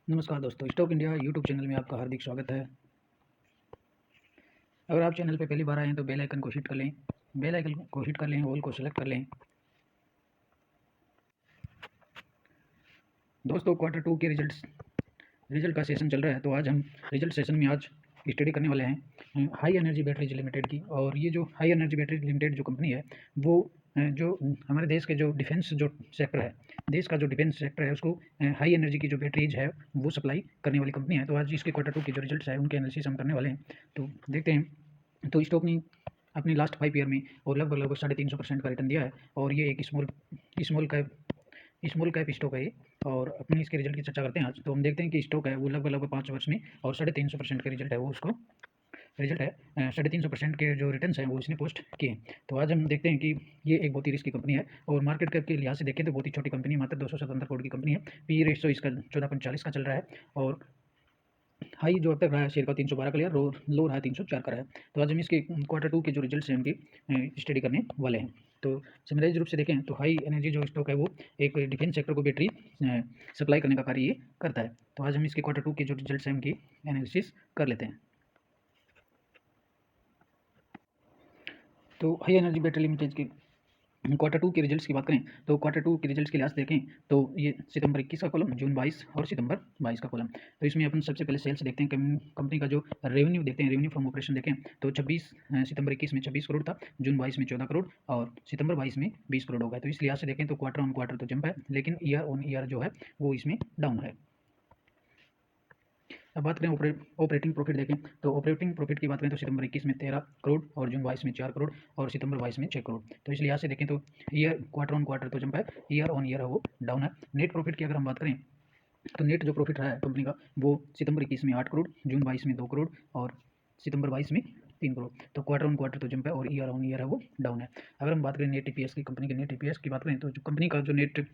नमस्कार दोस्तों, stock India YouTube channel में आपका हार्दिक स्वागत है। अगर आप चैनल पे पहली बार आए हैं तो बेल आइकन को हिट कर लें, ऑल को सेलेक्ट कर लें। दोस्तों, क्वार्टर टू के रिजल्ट का सेशन चल रहा है, तो आज हम रिजल्ट सेशन में आज स्टडी करने वाले हैं हाई एनर्जी बैटरीज लिमिटेड की। और ये जो हाई एनर्जी बैटरीज लिमिटेड जो कंपनी है वो जो हमारे देश के जो डिफेंस जो सेक्टर है, देश का जो डिफेंस सेक्टर है उसको हाई एनर्जी की जो बैटरीज है वो सप्लाई करने वाली कंपनी है। तो आज इसके क्वार्टर टू के जो रिजल्ट्स है उनके एनालिसिस हम करने वाले हैं। तो देखते हैं। तो स्टॉक ने अपने लास्ट 5 ईयर में और लगभग 350% का रिटर्न दिया है। और ये एक स्मॉल कैप स्टॉक है ये। और अपनी इसके रिजल्ट की चर्चा करते हैं आज। तो हम देखते हैं कि स्टॉक है वो लगभग 5 वर्ष में और 350% का रिजल्ट है वो उसको रिजल्ट है 350% के जो रिटर्न्स हैं वो इसने पोस्ट किए। तो आज हम देखते हैं कि ये एक बहुत ही रिस्की कंपनी है। और मार्केट कैप के लिहाज से देखें तो बहुत ही छोटी कंपनी है, मात्र 277 करोड़ की कंपनी है। पी रेशियो इसका 14.40 का चल रहा है। और हाई जो अब तक रहा है शेयर का 312 का लिया, लो रहा है 304 का रहा है। तो आज हम इसके क्वार्टर टू के जो रिजल्ट्स हैं उनकी स्टडी करने वाले हैं। तो समराइज रूप से देखें तो हाई एनर्जी जो स्टॉक है वो एक डिफेंस सेक्टर को बैटरी सप्लाई करने का कार्य ये करता है। तो आज हम इसके क्वार्टर टू के जो रिजल्ट्स हैं उनकी एनालिसिस कर लेते हैं। तो हाई एनर्जी बैटरी लिमिटेड की क्वार्टर टू के रिजल्ट्स की बात करें तो क्वार्टर टू के रिजल्ट्स के लिहाज से देखें तो ये सितंबर 21 का कॉलम, जून 22 और सितंबर 22 का कॉलम। तो इसमें अपन सबसे पहले सेल्स देखते हैं, कंपनी का जो रेवेन्यू देखते हैं, रेवेन्यू फ्रॉम ऑपरेशन देखें तो सितंबर 21 में 26 करोड़ था, जून 22 में 14 करोड़ और सितंबर 22 में 20 करोड़ हो गया। तो इस लिहाज से देखें तो क्वार्टर ऑन क्वार्टर तो जंप है, लेकिन ईयर ऑन ईयर जो है वो इसमें डाउन है। अब बात करें ऑपरेटिंग प्रॉफिट देखें तो ऑपरेटिंग प्रॉफिट की बात करें तो सितंबर 21 में 13 करोड़ और जून 22 में 4 करोड़ और सितंबर 22 में 6 करोड़। तो इस लिहाज से देखें तो ईयर क्वार्टर ऑन क्वार्टर तो जंप है, ईयर ऑन ईयर है वो डाउन है। नेट प्रॉफिट की अगर हम बात करें तो नेट जो प्रॉफिट रहा है कंपनी का वो सितंबर 21 में 8 करोड़, जून 22 में 2 करोड़ और सितंबर 22 में 3 करोड़। तो क्वार्टर ऑन क्वार्टर तो जंप है और ईयर ऑन ईयर है वो डाउन है। अगर हम बात करें नेट ईपीएस की, कंपनी के नेट ईपीएस की बात करें तो जो कंपनी का जो नेट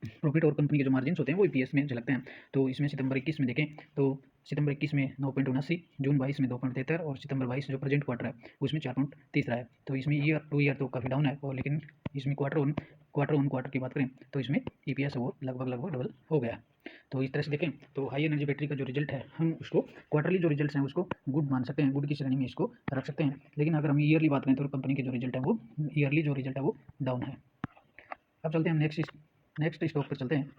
प्रॉफिट और कंपनी के जो मार्जिन होते हैं वो ईपीएस में झलकते हैं। तो इसमें सितंबर 21 में देखें तो सितंबर 21 में 9.79, जून 22 में 2.73 और सितंबर 22 जो प्रेजेंट क्वार्टर है उसमें 4.30 रहा है। तो इसमें ईयर टू ईयर तो काफ़ी डाउन है, और लेकिन इसमें क्वार्टर ऑन क्वार्टर की बात करें तो इसमें ईपीएस वो लगभग डबल हो गया। तो इस तरह से देखें तो हाई एनर्जी बैटरी का जो रिजल्ट है हम उसको क्वार्टरली जो रिजल्ट्स हैं उसको गुड मान सकते हैं, गुड की श्रेणी में इसको रख सकते हैं। लेकिन अगर हम ईयरली बात करें तो कंपनी के जो रिजल्ट है वो ईयरली जो रिजल्ट है वो डाउन है। अब चलते हैं हम नेक्स्ट स्टॉक पर चलते हैं।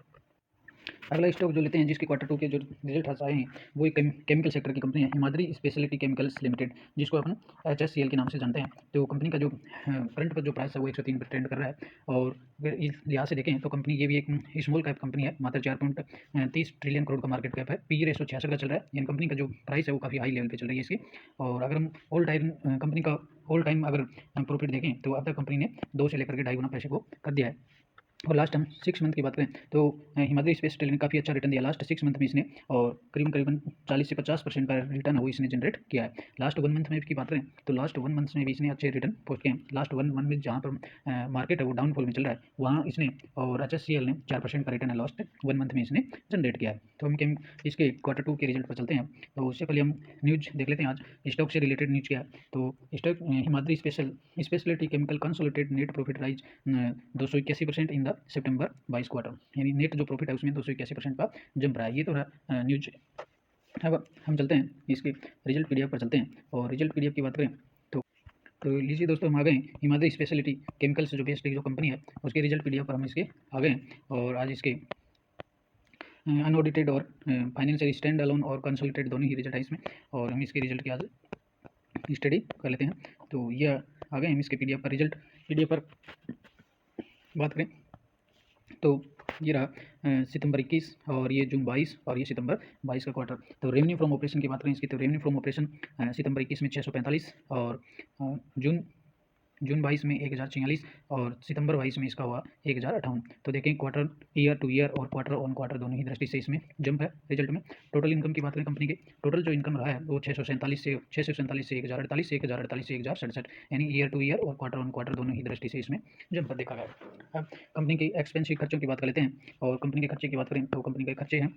अगला स्टॉक जो लेते हैं जिसके क्वार्टर टू के जो रिजल्ट आए हैं वो एक केमिकल सेक्टर की कंपनी है, हिमाद्री स्पेशलिटी केमिकल्स लिमिटेड, जिसको अपन HSCL के नाम से जानते हैं। तो कंपनी का जो करंट पर जो प्राइस है वो 103 पर ट्रेंड कर रहा है। और अगर इस लिहाज से देखें तो कंपनी ये भी एक स्मॉल कैप कंपनी है, मात्र 4.30 ट्रिलियन करोड़ का मार्केट कैप है। पी रेशो 66 का चल रहा है, यानी कंपनी का जो प्राइस है वो काफ़ी हाई लेवल पर चल रही है इसकी। और अगर हम कंपनी का ऑल टाइम अगर प्रॉफिट देखें तो अब तक कंपनी ने 2 से लेकर के 2.5 गुना पैसे को कर दिया है। और लास्ट हम 6 मंथ की बात करें तो हिमाद्री स्पेस टेल ने काफ़ी अच्छा रिटर्न दिया लास्ट 6 मंथ में इसने, और करीबन 40 से 50% का रिटर्न है वो इसने जनरेट किया है। लास्ट 1 मंथ में की बात करें तो लास्ट 1 मंथ में भी इसने अच्छे रिटर्न पोस्ट किए हैं। लास्ट 1 मंथ में जहाँ पर मार्केट है वो डाउनफॉल में चल रहा है वहाँ इसने और HSCL ने 4% का रिटर्न है लास्ट 1 मंथ में इसने जनरेट किया है। तो हम इसके क्वार्टर टू के रिजल्ट पर चलते हैं। तो उससे पहले हम न्यूज देख लेते हैं, आज स्टॉक से रिलेटेड न्यूज क्या है। तो stock Himadri speciality chemical consolidated net profit rise 281% in the September 22 quarter, यानी नेट जो प्रॉफिट है उसमें 281% का जंप रहा है। ये तो रहा न्यूज। अब हम चलते हैं इसके रिजल्ट पीडीएफ पर चलते हैं। और रिजल्ट पीडीएफ की बात करें तो लीजिए दोस्तों, हम आ गए हिमाद्री स्पेशलिटी केमिकल्स जो बेस्ड जो कंपनी है उसके रिजल्ट पीडीएफ पर हम इसके आ गए। और आज इसके अनऑडिटेड और फाइनेंशियल स्टैंड अलोन और कंसोलिडेटेड दोनों ही रिजल्ट है इसमें, और हम इसके रिजल्ट की आज स्टडी कर लेते हैं। तो यह आ गए हम इसके पीडीएफ पर रिजल्ट। पीडीएफ पर बात करें तो ये रहा सितंबर 21 और ये जून 22 और ये सितंबर 22 का क्वार्टर। तो रेवेन्यू फ्रॉम ऑपरेशन की बात करें इसकी तो रेवेन्यू फ्रॉम ऑपरेशन सितंबर 21 में 645 और जून 22 में 1046 और सितंबर 22 में इसका हुआ 1058। तो देखें क्वार्टर ईयर टू ईयर और क्वार्टर ऑन क्वार्टर दोनों ही दृष्टि से इसमें जंप है रिजल्ट में। टोटल इनकम की बात करें कंपनी के टोटल जो इनकम रहा है वो 647 से 1048 से 1048 से 1067, यानी ईयर टू ईयर और क्वार्टर ऑन क्वार्टर दोनों ही दृष्टि से इसमें जंप देखा गया। अब कंपनी के एक्सपेंसिव खर्चों की बात कर लेते हैं। और कंपनी के खर्चे की बात करें तो कंपनी के खर्चे हैं,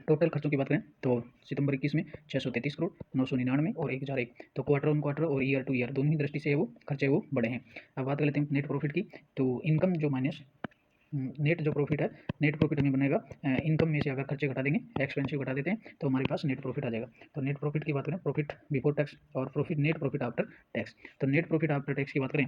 टोटल खर्चों की बात करें तो सितंबर 21 में 633 करोड़, 999 और 1001। तो क्वार्टर ऑन क्वार्टर और ईयर टू ईयर दोनों ही दृष्टि से वो खर्चे वो बढ़े हैं। अब बात कर लेते हैं नेट प्रॉफिट की। तो इनकम जो माइनस नेट जो प्रॉफिट है, नेट प्रॉफिट हमें बनेगा इनकम में से अगर खर्चे घटा देंगे, एक्सपेंसिव घटा देते हैं तो हमारे पास नेट प्रॉफिट आ जाएगा। तो नेट प्रॉफिट की बात करें, प्रॉफिट बिफोर टैक्स और profit, net profit after tax. तो नेट प्रॉफिट आफ्टर टैक्स की बात करें,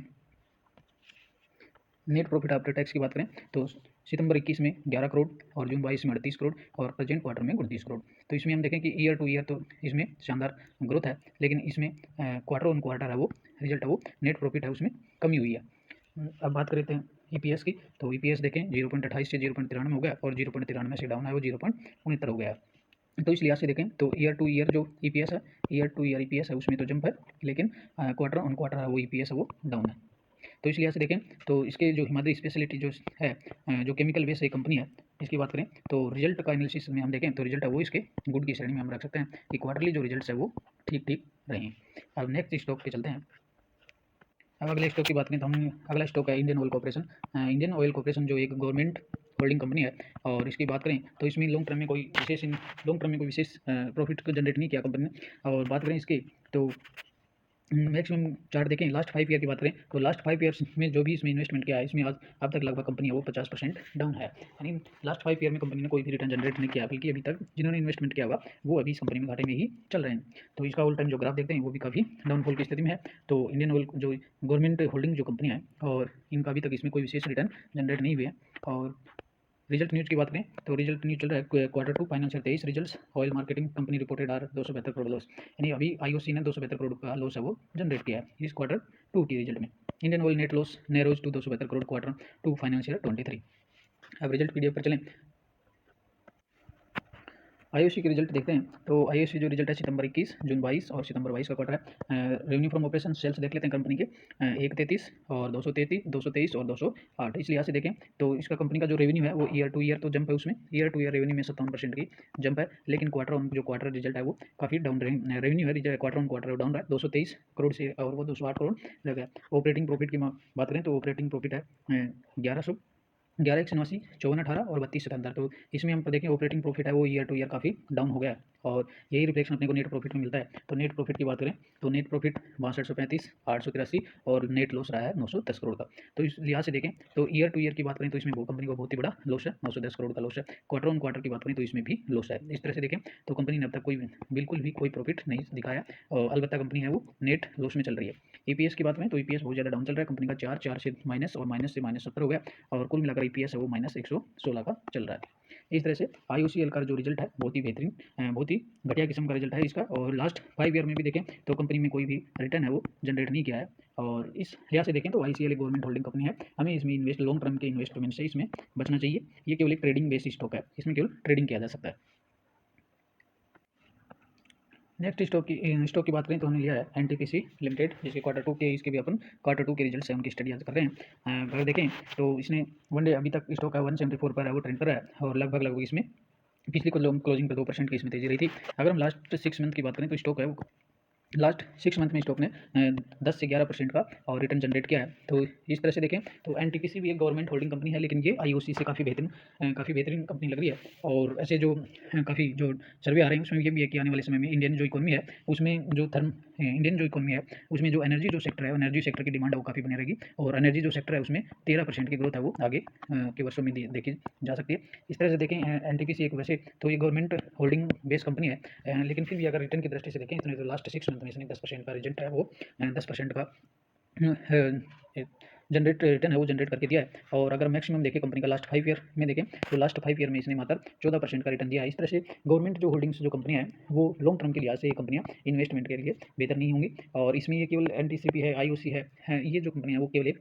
नेट प्रॉफिट आफ्टर टैक्स की बात करें तो सितंबर 21 में 11 करोड़ और जून 22 में 38 करोड़ और प्रेजेंट क्वार्टर में 29 करोड़। तो इसमें हम देखें कि ईयर टू ईयर तो इसमें शानदार ग्रोथ है, लेकिन इसमें क्वार्टर ऑन क्वार्टर है वो रिजल्ट है, वो नेट प्रॉफिट है उसमें कमी हुई है। अब बात करते हैं ईपीएस की, तो ईपीएस देखें 0.28 से 0.93 हो गया और 0.93 से डाउन है वो 0.69 हो गया है। तो इस लिहाज से देखें तो ईयर टू ईयर जो ईपीएस है, ईयर टू ईयर ईपीएस है उसमें तो जंप है, लेकिन क्वार्टर ऑन क्वार्टर है वो ईपीएस है वो डाउन है। तो इस लिहाज से देखें तो इसके जो हिमाद्री स्पेशलिटी जो है, जो केमिकल बेस्ड एक कंपनी है, इसकी बात करें तो रिजल्ट का एनालिसिस में हम देखें तो रिजल्ट है वो इसके गुड की श्रेणी में हम रख सकते हैं कि क्वार्टरली जो रिजल्ट्स है वो ठीक ठीक रहे हैं। अब नेक्स्ट स्टॉक पे चलते हैं। अब अगले स्टॉक की बात करें तो हम, अगला स्टॉक है Indian oil corporation. Indian oil corporation जो एक गवर्नमेंट होल्डिंग कंपनी है, और इसकी बात करें तो इसमें लॉन्ग टर्म में कोई विशेष प्रॉफिट को जनरेट नहीं किया कंपनी ने। और बात करें इसकी तो मैक्सिमम चार्ट देखें, लास्ट 5 ईयर की बात करें तो लास्ट 5 ईयर्स में जो भी इसमें इन्वेस्टमेंट किया है, इसमें आज अब तक लगभग कंपनी है वो 50% डाउन है। यानी लास्ट 5 ईयर में कंपनी ने कोई भी रिटर्न जनरेट नहीं किया, बल्कि अभी तक जिन्होंने इन्वेस्टमेंट किया हुआ वो अभी इस कंपनी में घाटे में ही चल रहे हैं। तो इसका ऑल टाइम जो ग्राफ देखते हैं वो भी काफ़ी डाउनफॉल की स्थिति में है। तो इंडियन ऑयल जो गवर्नमेंट होल्डिंग जो कंपनी है, और इनका अभी तक इसमें कोई विशेष रिटर्न जनरेट नहीं हुए हैं। और रिजल्ट न्यूज़ की बात करें तो रिजल्ट न्यूज़ चल रहा है quarter 2 financial 23 results, oil marketing company reported R 272 crore loss. यानी अभी आईओसी ने 272 करोड़ का लॉस है वो जनरेट किया है इस क्वार्टर 2 की रिजल्ट में। Indian Oil net loss narrows to 272 crore quarter 2 financial 23। अब रिजल्ट पीडीएफ पर चलें, आईओसी के रिजल्ट देखते हैं। तो आईओसी जो रिजल्ट है सितंबर 21, जून 22 और सितंबर 22 का क्वार्टर है। रेवेन्यू फ्रॉम ऑपरेशन सेल्स देख लेते हैं कंपनी के, 133 और 223 और 208। इस लिहाज से देखें तो इसका कंपनी का जो रेवेन्यू है वो ईयर टू ईयर तो जंप है, उसमें ईयर टू ईयर रेवेन्यू में 57% की जंप है, लेकिन क्वार्टर ऑन जो क्वार्टर रिजल्ट है वो काफ़ी डाउन रेवेन्यू है, क्वार्टर ऑन क्वार्टर डाउन रहा है 223 करोड़ से, और वो 208 करोड़ रह गया। ऑपरेटिंग प्रॉफिट की बात करें तो ऑपरेटिंग प्रॉफिट है 11,187 54,18 और 32,77। तो इसमें हम देखें ऑपरेटिंग प्रॉफिट है वो ईयर टू ईयर काफ़ी डाउन हो गया है, और यही रिफ्लेक्शन अपने को नेट प्रॉफिट में मिलता है। तो नेट प्रॉफिट की बात करें तो नेट प्रॉफिट 6235, 883 और नेट लॉस रहा है 910 करोड़ का। तो इस लिहाज से देखें तो ईयर टू ईयर की बात करें तो इसमें वो कंपनी को बहुत ही बड़ा लॉस है, 910 करोड़ का लॉस है। क्वार्टर ऑन क्वार्टर की बात करें तो इसमें भी लॉस है। इस तरह से देखें तो कंपनी ने अब तक बिल्कुल भी कोई प्रॉफिट नहीं दिखाया, और अलबत्ता कंपनी है वो नेट लॉस में चल रही है। ईपीएस की बात करें तो ईपीएस बहुत ज़्यादा डाउन चल रहा है कंपनी का, 4 से माइनस और माइनस से -70 हो गया, और कुल मिलाकर ईपीएस है वो -116 का चल रहा है। इस तरह से आईओसीएल का जो रिजल्ट है बहुत ही बेहतरीन, बहुत ही घटिया किस्म का रिजल्ट है इसका। और लास्ट 5 ईयर में भी देखें तो कंपनी में कोई भी रिटर्न है वो जनरेट नहीं किया है। और इस लिहाज से देखें तो आईसीएल एक गवर्नमेंट होल्डिंग कंपनी है, हमें इसमें लॉन्ग टर्म के इन्वेस्टमेंट से इसमें बचना चाहिए। ये केवल एक ट्रेडिंग बेस्ड स्टॉक है, इसमें केवल ट्रेडिंग किया जा सकता है। नेक्स्ट स्टॉक की बात करें तो हमने लिया है एनटीपीसी लिमिटेड, जिसके क्वार्टर 2 के, इसके भी अपन क्वार्टर 2 के रिजल्ट से उनकी स्टडी कर रहे हैं। अगर देखें तो इसने वन डे अभी तक स्टॉक है 174 पर है वो ट्रेंड कर रहा है, और लगभग इसमें पिछली क्लोजिंग पर 2% की इसमें तेजी रही थी। अगर हम लास्ट 6 मंथ की बात करें तो स्टॉक है वो लास्ट 6 मंथ में स्टॉक ने 10 से 11% का और रिटर्न जनरेट किया है। तो इस तरह से देखें तो एनटीपीसी भी एक गवर्नमेंट होल्डिंग कंपनी है, लेकिन ये आईओसी से काफ़ी बेहतरीन कंपनी लग रही है। और ऐसे जो काफ़ी जो सर्वे आ रहे हैं उसमें ये भी है कि आने वाले समय में इंडियन जो इकोनॉमी है उसमें उसमें जो एनर्जी जो सेक्टर है, एनर्जी सेक्टर की डिमांड है वो काफ़ी बनी रहेगी, और एनर्जी जो सेक्टर है उसमें 13% की ग्रोथ है वो आगे के वर्षों में देखी जा सकती है। इस तरह से देखें एनटीपीसी एक वैसे तो ये गवर्नमेंट होल्डिंग बेस्ड कंपनी है, लेकिन फिर भी अगर रिटर्न की दृष्टि से देखें तो लास्ट 6 मंथ में इसने 10% का रिजल्ट है वो 10% का रिटर्न है वो जनरेट करके दिया है। और अगर मैक्सिमम देखें कंपनी का लास्ट 5 ईयर में देखें तो लास्ट 5 ईयर में इसने मात्र 14% का रिटर्न दिया है। इस तरह से गवर्नमेंट जो होल्डिंग्स जो कंपनियां हैं वो लॉन्ग टर्म के लिहाज से ये कंपनियां इन्वेस्टमेंट के लिए बेहतर नहीं होंगी। और इसमें ये केवल एनटीसीपी है, आईओसी है, ये जो कंपनियां वो केवल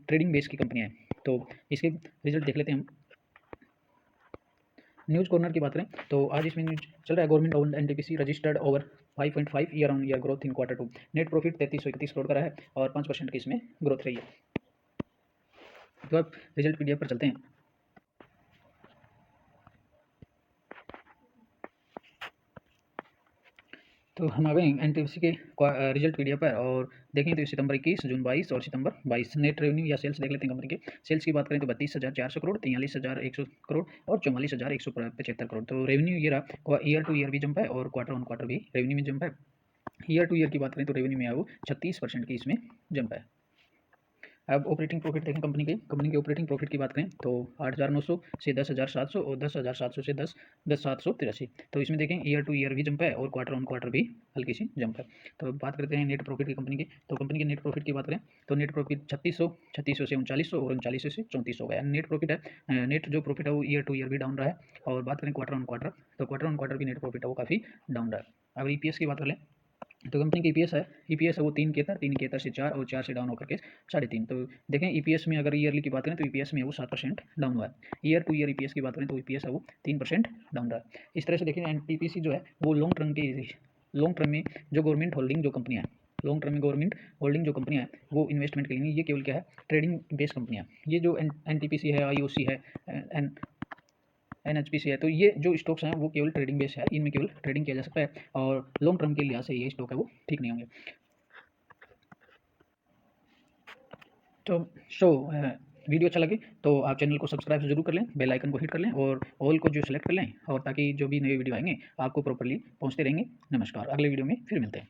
ट्रेडिंग बेस की कंपनियां हैं। तो इसके रिजल्ट देख लेते हैं हम। न्यूज़ कॉर्नर की बात करें तो आज इसमें न्यूज चल रहा है government owned NTPC registered over 5.5 year on year growth in quarter 2, net profit 3331 crore का रहा है और 5% की इसमें ग्रोथ रही है। तो अब रिजल्ट पीडीएफ पर चलते हैं। तो हम आ गए एनटीपीसी के रिजल्ट पीडीएफ पर, और देखें तो सितंबर 21, जून 22 और सितंबर 22 नेट रेवेन्यू या सेल्स देख लेते हैं कंपनी के। सेल्स की बात करें तो 32,400 करोड़, 43,100 करोड़ और 44,175 करोड़। तो रेवेन्यू ये रहा, ईयर टू ईयर भी जंप है और क्वार्टर ऑन क्वार्टर भी रेवेन्यू में जंप है। ईयर टू ईयर की बात करें तो रेवेन्यू में है वो 36% की इसमें जंप है। अब ऑपरेटिंग प्रॉफिट देखें कंपनी के ऑपरेटिंग प्रॉफिट की बात करें तो 8,900 से 10,700 और 10,700 से 10,783। तो इसमें देखें ईयर टू ईयर भी जंप है और क्वार्टर ऑन क्वार्टर भी हल्की सी जंप है। तो अब बात करते हैं नेट प्रॉफिट की कंपनी की। तो कंपनी के नेट प्रॉफिट की बात करें तो नेट प्रॉफिट 3600 से 3900 और 3900 से 3400 गया। नेट प्रॉफिट है, नेट जो प्रॉफिट है वो ईयर टू ईयर भी डाउन रहा है। और बात करें क्वार्टर ऑन क्वार्टर, तो क्वार्टर ऑन क्वार्टर की नेट प्रॉफिट है वो काफ़ी डाउन रहा है। अब ईपीएस की बात कर लें तो कंपनी की ईपीएस है वो 3 के अंदर से 4 और 4 से डाउन होकर के 3.5। तो देखें ईपीएस में अगर ईयरली की बात करें तो ईपीएस में वो 7% डाउन हुआ है। ईयर टू ईयर ईपीएस की बात करें तो ईपीएस है वो 3% डाउन रहा है। इस तरह से देखें एनटीपीसी जो है वो लॉन्ग टर्म में जो गवर्नमेंट होल्डिंग जो कंपनियाँ हैं, लॉन्ग टर्म में गवर्नमेंट होल्डिंग जो कंपनियाँ हैं वो इन्वेस्टमेंट के लिए, ये केवल क्या है, ट्रेडिंग बेस्ड कंपनियाँ। ये जो एनटीपीसी है, आईओसी है, एनएचपीसी है, तो ये जो स्टॉक्स हैं वो केवल ट्रेडिंग बेस है, इनमें केवल ट्रेडिंग किया जा सकता है और लॉन्ग टर्म के लिहाज से ये स्टॉक है वो ठीक नहीं होंगे। तो वीडियो अच्छा लगे तो आप चैनल को सब्सक्राइब जरूर कर लें, बेल आइकन को हिट कर लें और ऑल को जो सेलेक्ट कर लें, और ताकि जो भी नए वीडियो आएंगे आपको प्रॉपर्ली पहुंचते रहेंगे। नमस्कार, अगले वीडियो में फिर मिलते हैं।